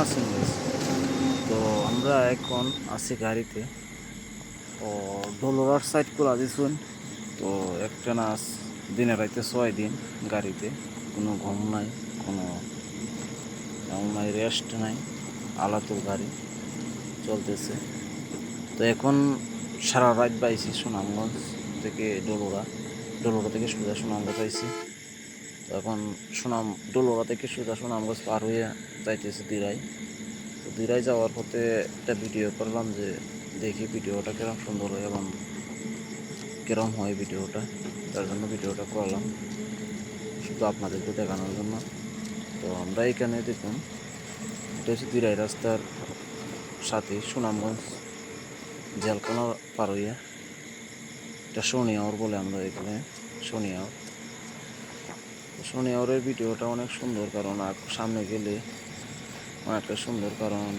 আছেন guys? তো আমরা এখন আছি গাড়িতে। তো ডলোরার সাইড করে দিছুন। তো একটা না দিনে রাইতে 6 দিন গাড়িতে, কোনো ঘুম নাই, কোনো নাই, রেস্ট নাই, আলাতুর গাড়ি চলতেছে। তো এখন সারা রাত বাইছি সুনামগঞ্জ থেকে ডলোরা থেকে সোজা সুনামগঞ্জ আইছি। তো এখন ডলোরা থেকে সোজা সুনামগঞ্জ পার হয়ে যাইতেছে দিরাই। তো দিরাই যাওয়ার পথে একটা ভিডিও করলাম যে দেখি ভিডিওটা কিরম সুন্দর হয় এবং কিরম হয় ভিডিওটা, তার জন্য ভিডিওটা করলাম শুধু আপনাদেরকে দেখানোর জন্য। তো আমরা এখানে দেখুন, এটা হচ্ছে দিরাই রাস্তার সাথে সুনামগঞ্জ জেলখানা পার হইয়া, এটা শনিয়াওর বলে আমরা এখানে শনিয়াওরের ভিডিওটা অনেক সুন্দর, কারণ সামনে গেলে অনেকটা সুন্দর, কারণ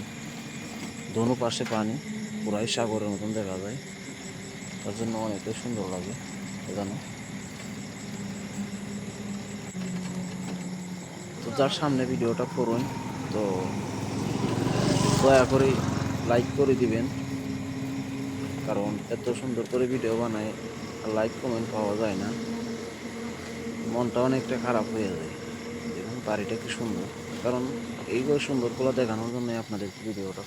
দোনো পাশে পানি, পুরাই সাগরের মতন দেখা যায়, তার জন্য অনেকটাই সুন্দর লাগে এখানে। তো যার সামনে ভিডিওটা করুন, তো দয়া করে লাইক করে দিবেন, কারণ এত সুন্দর করে ভিডিও বানায় আর লাইক কমেন্ট পাওয়া যায় না, মনটা অনেকটা খারাপ হয়ে যায়। দেখুন বাড়িটা কি সুন্দর, কারণ এইগুলো সুন্দরগুলো দেখানোর জন্য আপনাদের ভিডিওটা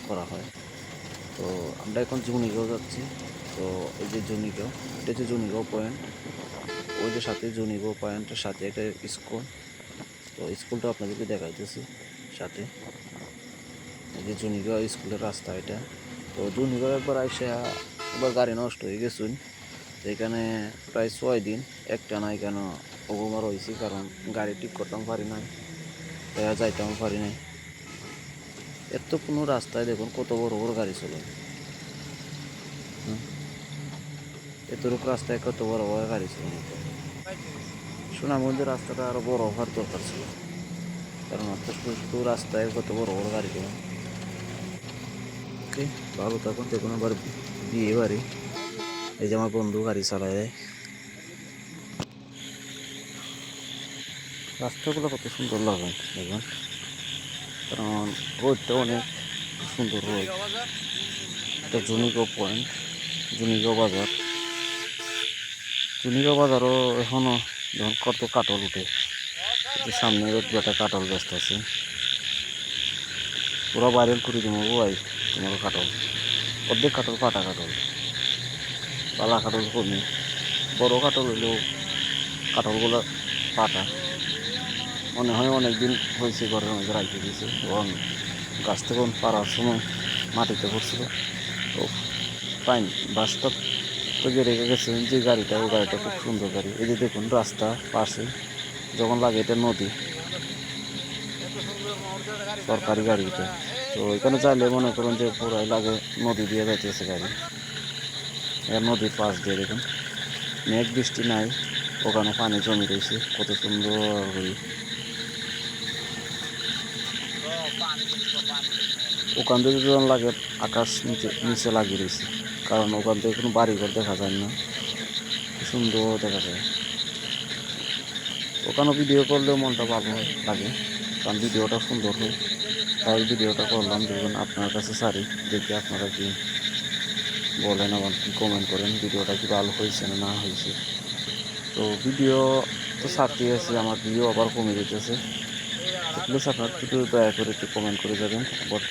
করা হয়। তো আমরা এখন জুনিগাঁও যাচ্ছি। তো এই যে জুনিগাঁও, এটা হচ্ছে জুনিগাঁও পয়েন্ট, ওই যে সাথে জুনিগাঁও পয়েন্টের সাথে একটা স্কুল। তো স্কুলটা আপনাদেরকে দেখাইতেছি সাথে, এই যে জুনিগাঁও স্কুলের রাস্তা এটা। তো জুনিগাঁও একবার আইসা একবার গাড়ি নষ্ট হয়ে গেছুন। তো এখানে প্রায় 6 দিন একটা নাই কেন অবমার হয়েছি, কারণ গাড়ি ঠিক করতাম পারি নাই, যাইতাম পারি নাই। এত কোনো রাস্তায় দেখুন কত বড় বড় গাড়ি চলে, এতটুকু রাস্তায় কত বড় বড় গাড়ি চলে। সুনামগঞ্জের রাস্তাটা আরো বড় হওয়ার দরকার ছিল, কারণ এত সুস্থ রাস্তায় কত বড় বড় গাড়ি চলে। ওকে, ভালো থাকুন। দেখুন আবার বিয়ে বাড়ি, এই যে আমার বন্ধু গাড়ি চালায়, রাস্তাগুলো কত সুন্দর লাগে দেখুন, কারণ রোডটা অনেক সুন্দর রোড। এটা জুনিগাঁও পয়েন্ট, জুনিগাঁও বাজার। জুনিগাঁও বাজারও এখনো যখন কত কাটল উঠে, সামনে একটা কাটল ব্যস্ত আছে, পুরো ভাইরাল করে দিব ভাই তোমার কাটল, অর্ধেক কাটল পাটা কাটল, পালা কাটল কমে, বড় কাটল হইলেও কাটলগুলো পাটা মনে হয় অনেকদিন হয়েছে ঘরের মধ্যে রাখতে দিয়েছে, এবং গাছ থেকে পাড়ার সময় মাটিতে পড়ছিল। তো ফাইন, বাস্তব তো যে রেখে গেছে যে গাড়িটা, ও গাড়িটা খুব সুন্দর গাড়ি। এই যে দেখুন রাস্তা পাশে যখন লাগে, এটা নদী, সরকারি গাড়ি এটা। তো এখানে চাইলে মনে করুন যে পুরাই লাগে নদী দিয়ে যাইতেছে গাড়ি, এর নদীর পাশ দিয়ে দেখুন মেঘ বৃষ্টি নাই, ওখানে পানি জমি রয়েছে কত সুন্দর করে। ওখান থেকে যখন লাগে আকাশ নিচে লাগিয়ে রয়েছে, কারণ ওখান থেকে কোনো বাড়িঘর দেখা যায় না, সুন্দর দেখা যায়। ওখানে ভিডিও করলেও মনটা ভালো লাগে, কারণ ভিডিওটা সুন্দর হয়, তাই ভিডিওটা করলাম। দেখুন আপনার কাছে সারি, দেখি আপনারা কি বলেন এবং কি কমেন্ট করেন, ভিডিওটা কি ভালো হয়েছে না না হয়েছে। তো ভিডিও তো ছাড়তে আছি, আমার ভিডিও আবার কমে যেতেছে, তো প্লিজ আপনার একটু দয়া করে একটু কমেন্ট করে যাবেন। আবার